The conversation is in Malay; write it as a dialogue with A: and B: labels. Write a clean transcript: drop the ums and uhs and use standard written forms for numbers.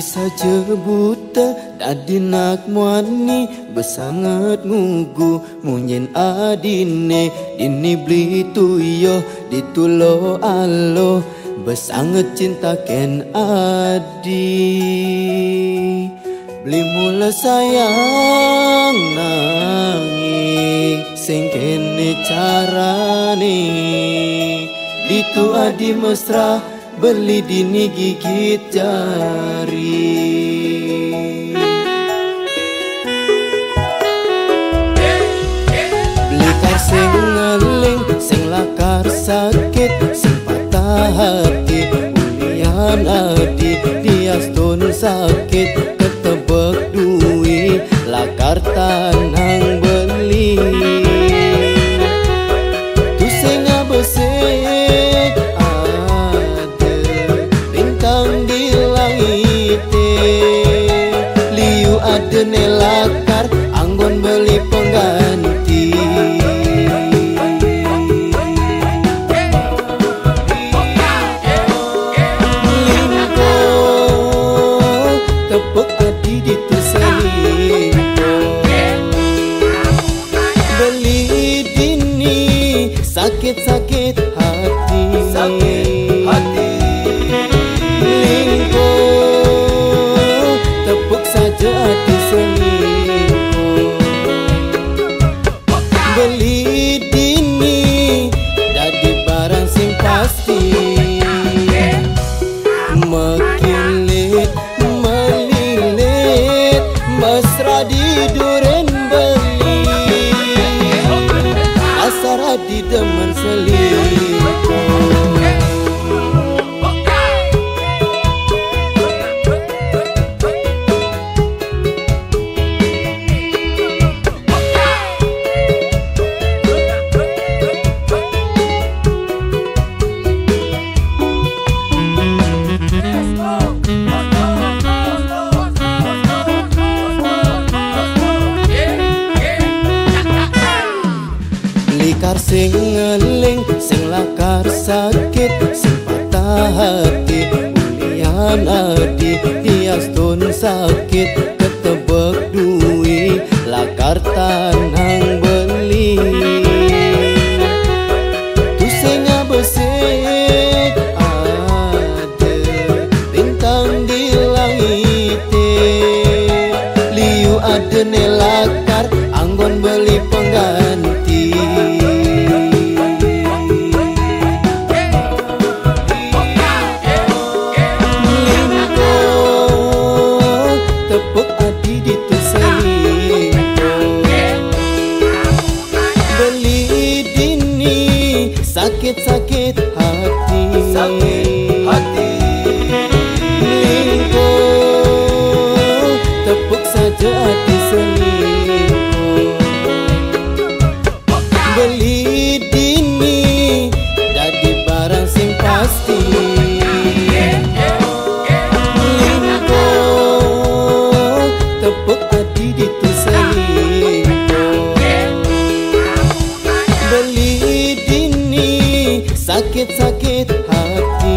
A: saja buta dadi nak muani besangat ngugu munyen adine dini beli tuyo ditulo alo besangat cinta ken adi beli mula sayang nanging sing kene carane ditu adi mesra beli dini gigit jari. Beli kar sing ngeling, sing lakar sakit, sing patah hati, ulian adi, diastun sakit, ketebek duit, lakar tanang beli. Tu sing ngabesek ada bintang di langit, liu ada nelakar, anggon beli pengganti. Tepuk hati dituselingko beli dini sakit-sakit hati lingko tepuk saja hati selingko beli dini dadi barang sing pasti mekilit mesra di duren beli asar di demen selingkuh. Likar sing ngeling, sing lakar sakit, sing patah hati, ulian adi, diastun sakit, ketebek duit, lakar tanang beli. Tu sing ngabesek ada bintang di langit, liu ada nelakar, anggon beli pengganti. Tepuk hati dituselingko beli dini sakit-sakit hati lingko tepuk saja hati selingko beli dini dadi barang sing pasti tepuk hati dituselingko beli dini sakit-sakit hati